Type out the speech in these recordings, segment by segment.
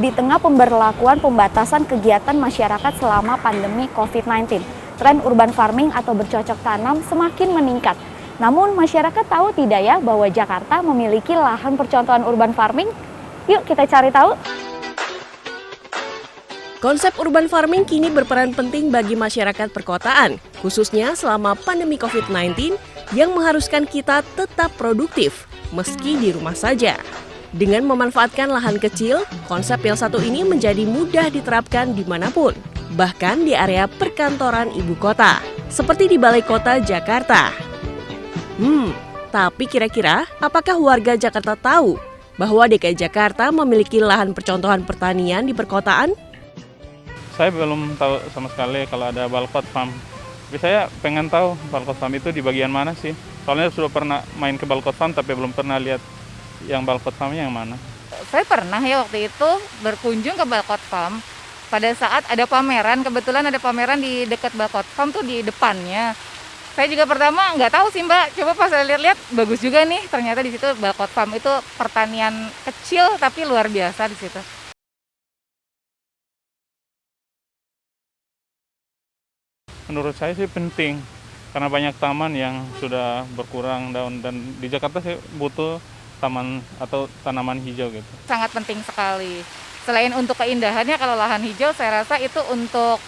Di tengah pemberlakuan pembatasan kegiatan masyarakat selama pandemi COVID-19, tren urban farming atau bercocok tanam semakin meningkat. Namun masyarakat tahu tidak ya bahwa Jakarta memiliki lahan percontohan urban farming? Yuk kita cari tahu. Konsep urban farming kini berperan penting bagi masyarakat perkotaan, khususnya selama pandemi COVID-19 yang mengharuskan kita tetap produktif meski di rumah saja. Dengan memanfaatkan lahan kecil, konsep yang satu ini menjadi mudah diterapkan dimanapun, bahkan di area perkantoran ibu kota, seperti di Balai Kota Jakarta. Tapi kira-kira apakah warga Jakarta tahu bahwa DKI Jakarta memiliki lahan percontohan pertanian di perkotaan? Saya belum tahu sama sekali kalau ada Balkot Farm. Tapi saya pengen tahu Balkot Farm itu di bagian mana sih? Soalnya sudah pernah main ke Balkot Farm tapi belum pernah lihat yang Balkot Farm-nya yang mana. Saya pernah ya waktu itu berkunjung ke Balkot Farm pada saat ada pameran, kebetulan ada pameran di dekat Balkot Farm tuh di depannya. Saya juga pertama nggak tahu sih Mbak, coba pas saya lihat-lihat bagus juga nih, ternyata di situ Balkot Farm itu pertanian kecil tapi luar biasa di situ. Menurut saya sih penting, karena banyak taman yang sudah berkurang daun dan di Jakarta sih butuh taman atau tanaman hijau gitu. Sangat penting sekali. Selain untuk keindahannya, kalau lahan hijau saya rasa itu untuk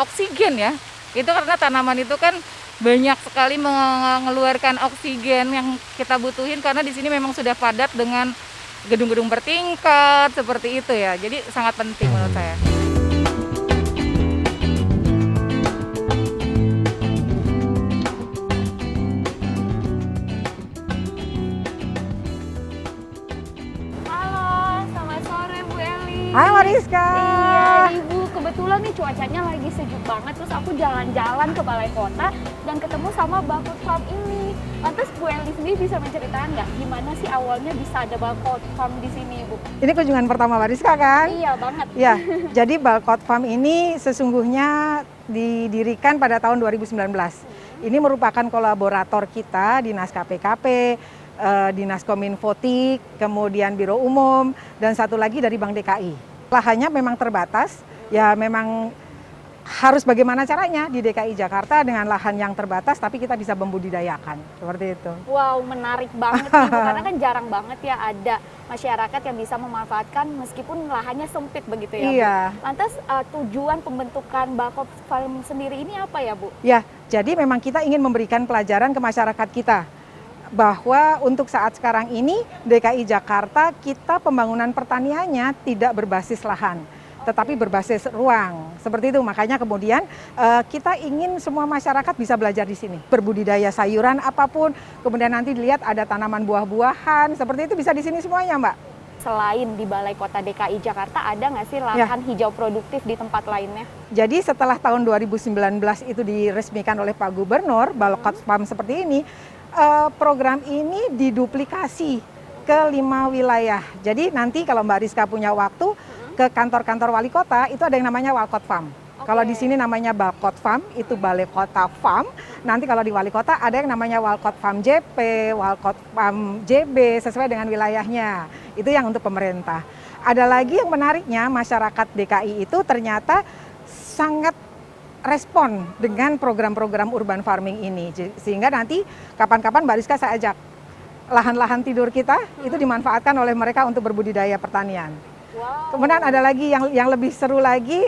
oksigen ya. Itu karena tanaman itu kan banyak sekali mengeluarkan oksigen yang kita butuhin karena di sini memang sudah padat dengan gedung-gedung bertingkat seperti itu ya. Jadi sangat penting menurut saya. Hai Mariska. Iya Ibu, kebetulan nih cuacanya lagi sejuk banget, terus aku jalan-jalan ke Balai Kota dan ketemu sama Balkot Farm ini. Lantas Bu Eli sendiri bisa menceritakan nggak gimana sih awalnya bisa ada Balkot Farm di sini Ibu? Ini kunjungan pertama Mariska kan? Iya banget. Ya, jadi Balkot Farm ini sesungguhnya didirikan pada tahun 2019. Ini merupakan kolaborator kita, Dinas KPKP, Dinas Kominfotik, kemudian Biro Umum, dan satu lagi dari Bank DKI. Lahannya memang terbatas, ya memang harus bagaimana caranya di DKI Jakarta dengan lahan yang terbatas, tapi kita bisa membudidayakan, seperti itu. Wow, menarik banget Ibu, karena kan jarang banget ya ada masyarakat yang bisa memanfaatkan meskipun lahannya sempit begitu ya Iya. Bu. Lantas tujuan pembentukan Balkot Farm sendiri ini apa ya Bu? Ya, jadi memang kita ingin memberikan pelajaran ke masyarakat kita, bahwa untuk saat sekarang ini DKI Jakarta kita pembangunan pertaniannya tidak berbasis lahan, tetapi berbasis ruang. Seperti itu, makanya kemudian kita ingin semua masyarakat bisa belajar di sini. Berbudidaya sayuran apapun, kemudian nanti dilihat ada tanaman buah-buahan, seperti itu bisa di sini semuanya Mbak. Selain di Balai Kota DKI Jakarta, ada nggak sih lahan hijau produktif di tempat lainnya? Jadi setelah tahun 2019 itu diresmikan oleh Pak Gubernur, Balkot Farm seperti ini, program ini diduplikasi ke 5 wilayah. Jadi nanti kalau Mbak Rizka punya waktu ke kantor-kantor wali kota, itu ada yang namanya Balkot Farm. Kalau di sini namanya Balkot Farm, itu Balai Kota Farm. Nanti kalau di wali kota ada yang namanya Balkot Farm JP, Balkot Farm JB, sesuai dengan wilayahnya. Itu yang untuk pemerintah. Ada lagi yang menariknya, masyarakat DKI itu ternyata sangat respon dengan program-program urban farming ini. Sehingga nanti kapan-kapan Mbak Rizka saya ajak lahan-lahan tidur kita itu dimanfaatkan oleh mereka untuk berbudidaya pertanian. Wow. Kemudian ada lagi yang lebih seru lagi,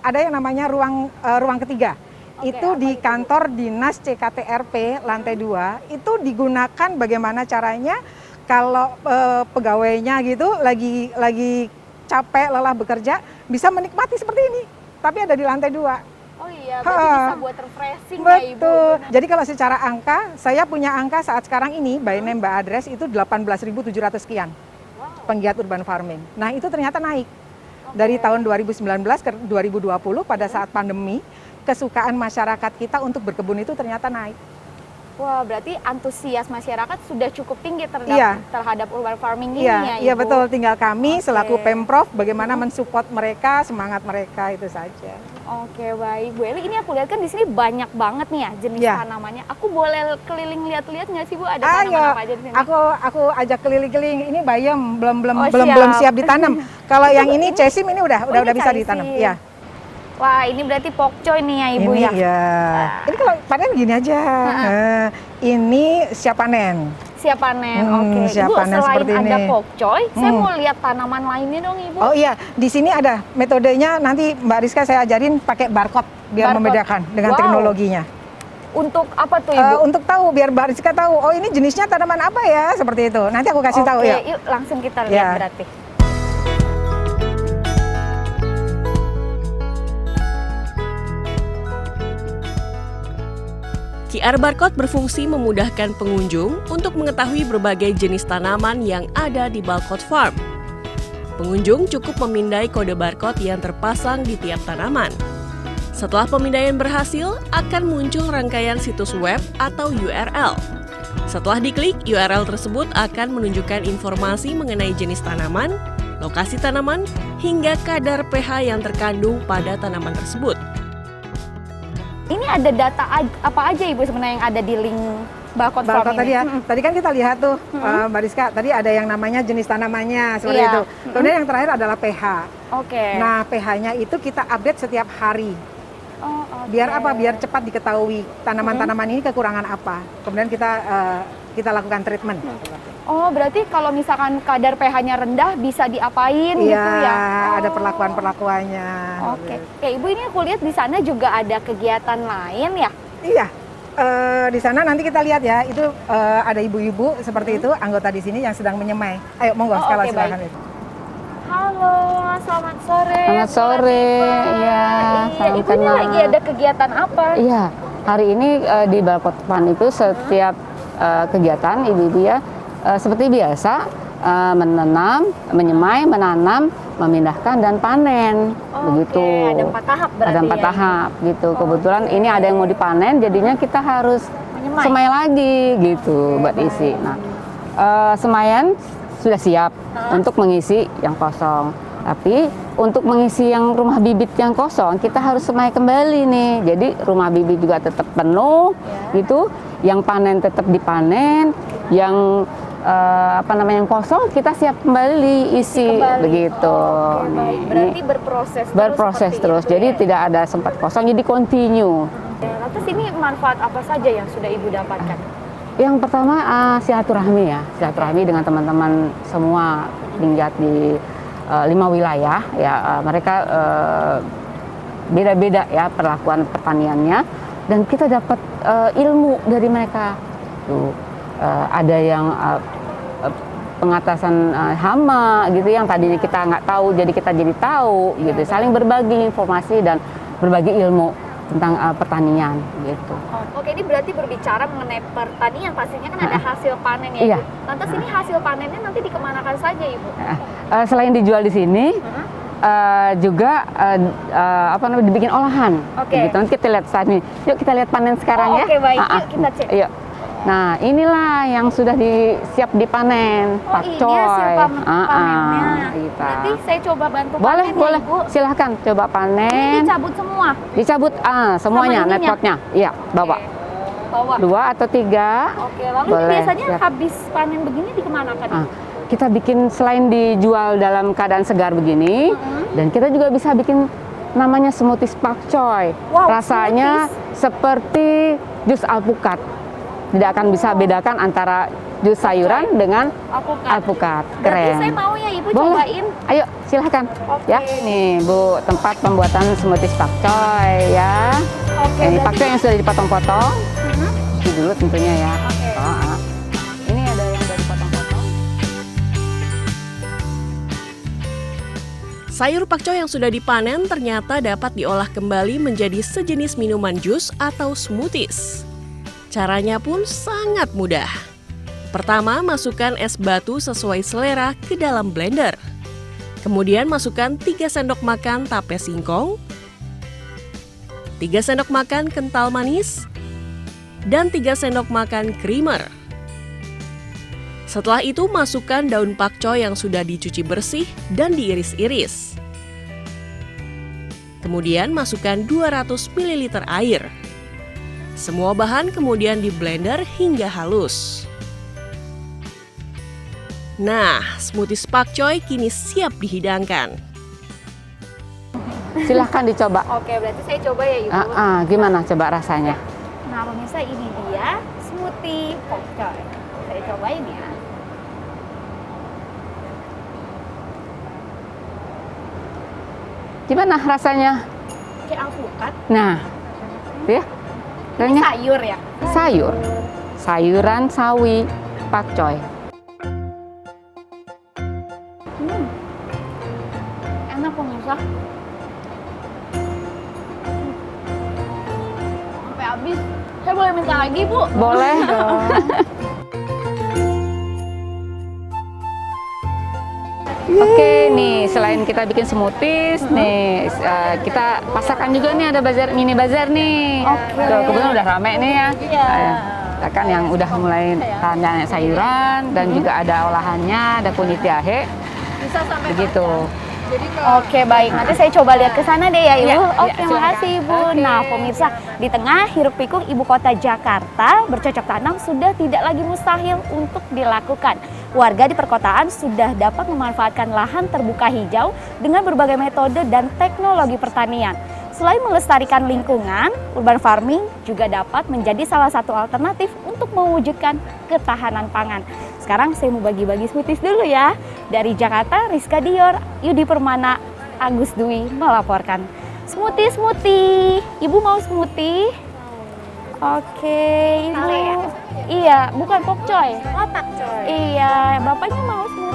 ada yang namanya ruang ketiga. Itu di kantor Dinas CKTRP lantai 2, itu digunakan bagaimana caranya kalau pegawainya gitu lagi capek, lelah bekerja, bisa menikmati seperti ini. Tapi ada di lantai 2. Oh iya, berarti bisa buat refreshing ya Ibu. Betul. Jadi kalau secara angka, saya punya angka saat sekarang ini by name by address itu 18.700 sekian. Wow. penggiat urban farming. Nah, itu ternyata naik. Dari tahun 2019 ke 2020 pada saat pandemi, kesukaan masyarakat kita untuk berkebun itu ternyata naik. Wah, berarti antusias masyarakat sudah cukup tinggi Iya. terhadap urban farming ini Iya, ya, iya Ibu? betul. Tinggal kami Oke. selaku Pemprov bagaimana mensupport mereka, semangat mereka itu saja. Oke, baik Bu Eli. Ini aku lihat kan di sini banyak banget nih ya jenis Iya. tanamannya. Aku boleh keliling lihat-lihat nggak sih Bu? Ada Ayo, tanaman apa aja di sini? aku ajak keliling-keliling. Ini bayam Oh, belum siap. siap ditanam. Kalau yang ini cesim ini udah ini bisa caisim. ditanam. Iya. Wah, ini berarti pokcoy nih ya Ibu Ini ya? ya. Ini kalau panen gini aja. Ini siap panen. Siap panen, oke. siap Ibu, panen selain seperti ada ini. pokcoy, saya mau lihat tanaman lainnya dong Ibu. Oh iya, di sini ada metodenya. Nanti Mbak Rizka saya ajarin pakai barcode biar Barcode. membedakan dengan Wow. teknologinya. Untuk apa tuh Ibu? Untuk tahu biar Mbak Rizka tahu. Oh ini jenisnya tanaman apa ya seperti itu. Nanti aku kasih tahu Oke, ya. yuk langsung kita lihat Ya. berarti. QR barcode berfungsi memudahkan pengunjung untuk mengetahui berbagai jenis tanaman yang ada di Balkot Farm. Pengunjung cukup memindai kode barcode yang terpasang di tiap tanaman. Setelah pemindaian berhasil, akan muncul rangkaian situs web atau URL. Setelah diklik, URL tersebut akan menunjukkan informasi mengenai jenis tanaman, lokasi tanaman, hingga kadar pH yang terkandung pada tanaman tersebut. Ini ada data apa aja Ibu sebenarnya yang ada di link Balkot Farm Barcode ini? tadi ya. Tadi kan kita lihat tuh Mbak Rizka, tadi ada yang namanya jenis tanamannya seperti Iya. itu. Kemudian yang terakhir adalah pH. Oke. Nah, pH-nya itu kita update setiap hari. Oh, oke. Biar apa? Biar cepat diketahui tanaman-tanaman ini kekurangan apa. Kemudian kita lakukan treatment. Oh, berarti kalau misalkan kadar pH-nya rendah bisa diapain Iya, gitu ya? ada Oh. perlakuan-perlakuannya. Oke. Kayak Ibu ini aku lihat di sana juga ada kegiatan lain ya? Iya. Di sana nanti kita lihat ya, itu ada ibu-ibu seperti itu, anggota di sini yang sedang menyemai. Ayo, monggo, Oh, sekali oke, silakan. baik. Halo, selamat sore. Selamat Bu sore, Latifah. iya, salam Ibu ini kenal. lagi ada kegiatan apa? Iya, hari ini di Balkot Farm itu setiap kegiatan ibu-ibu ya seperti biasa menanam, menyemai, menanam, memindahkan dan panen, begitu. Oke, ada 4 tahap berarti Ada 4 ya, tahap gitu. Kebetulan ini ada yang mau dipanen, jadinya kita harus Menyemai. semai lagi gitu, buat isi. Nah, semayan sudah siap untuk mengisi yang kosong. Tapi untuk mengisi yang rumah bibit yang kosong, kita harus semai kembali nih. Jadi rumah bibit juga tetap penuh, gitu. Yang panen tetap dipanen, yang yang kosong kita siap kembali isi begitu. Oke, baik. Nih, Berarti ini berproses terus. seperti Jadi itu ya? tidak ada sempat kosong, jadi continue. Lantas ini manfaat apa saja yang sudah Ibu dapatkan? Yang pertama silaturahmi ya, silaturahmi dengan teman-teman semua penggiat di 5 wilayah ya. Mereka beda-beda ya perlakuan pertaniannya, dan kita dapat ilmu dari mereka. Tuh, ada yang pengatasan hama gitu yang tadinya kita nggak tahu, jadi kita jadi tahu gitu. Saling berbagi informasi dan berbagi ilmu tentang pertanian gitu. Oke, ini berarti berbicara mengenai pertanian, pastinya kan ada hasil panen ya, Iya. Ibu. Lantas ini hasil panennya nanti dikemanakan saja, Ibu? Selain dijual di sini, juga dibikin olahan. Oke. Gitu. Nanti kita lihat saat ini. Yuk kita lihat panen sekarang ya. Oke, baik. Yuk kita cek. Yuk. Nah, inilah yang sudah siap dipanen, Oh, ini pakcoy. hasil panennya. Gitu. Nanti saya coba bantu Boleh, panen ya, boleh. Ibu. Silahkan coba Ini panen. dicabut semua? Dicabut semuanya, Sama ininya? netpotnya. Iya, bawa. Oke. Bawa. 2 atau 3. Oke, lalu ini Boleh, biasanya siap. habis panen begini dikemanakan? Ah, kita bikin selain dijual dalam keadaan segar begini, dan kita juga bisa bikin namanya smoothies pakcoy. Wow, Rasanya seperti jus alpukat. Tidak akan bisa bedakan antara jus sayuran dengan alpukat. Berarti Keren. saya mau ya Ibu Boleh. cobain. Ayo, silahkan. Oke. Ya, nih Bu, tempat pembuatan smoothies pakcoy ya. Oke, Ini berarti- pakcoy yang sudah dipotong-potong. Ini dulu tentunya ya. Oke. Ini ada yang udah dipotong-potong. Sayur pakcoy yang sudah dipanen ternyata dapat diolah kembali menjadi sejenis minuman jus atau smoothies. Caranya pun sangat mudah. Pertama, masukkan es batu sesuai selera ke dalam blender. Kemudian masukkan 3 sendok makan tape singkong, 3 sendok makan kental manis, dan 3 sendok makan creamer. Setelah itu masukkan daun pakcoy yang sudah dicuci bersih dan diiris-iris. Kemudian masukkan 200 ml air. Semua bahan kemudian di blender hingga halus. Nah, smoothies pakcoy kini siap dihidangkan. Silahkan dicoba. Oke, berarti saya coba ya Ibu. Gimana coba rasanya? Nah, pemirsa, ini dia smoothie pakcoy. Saya cobain ya. Gimana rasanya? Kayak alpukat. Nah, ya, Ini sayur ya? sayur, sayuran sawi pakcoy. Enak pemirsa. Sampai habis. Saya boleh minta lagi, Bu? Boleh dong. Oke, nih selain kita bikin smoothies, nih kita pasarkan juga nih ada mini bazar nih. Tuh, kebetulan udah rame nih ya. Kita kan yang udah mulai tanya sayuran dan juga ada olahannya, ada kunyit jahe. Bisa sampai Begitu. Jadi kalau Oke, baik. Nanti saya coba lihat ke sana deh ya, Ibu. Iya, Oke, iya, makasih, Ibu. Nah, pemirsa, di tengah hiruk pikuk ibu kota Jakarta, bercocok tanam sudah tidak lagi mustahil untuk dilakukan. Warga di perkotaan sudah dapat memanfaatkan lahan terbuka hijau dengan berbagai metode dan teknologi pertanian. Selain melestarikan lingkungan, urban farming juga dapat menjadi salah satu alternatif untuk mewujudkan ketahanan pangan. Sekarang saya mau bagi-bagi smoothies dulu ya. Dari Jakarta, Rizka Dior, Yudi Permana, Agus Dwi melaporkan. Smoothie. Ibu mau smoothie? Oke, Ibu. Iya, bukan pokcoy. Oh, pakcoy. Iya, bapaknya mau smoothie.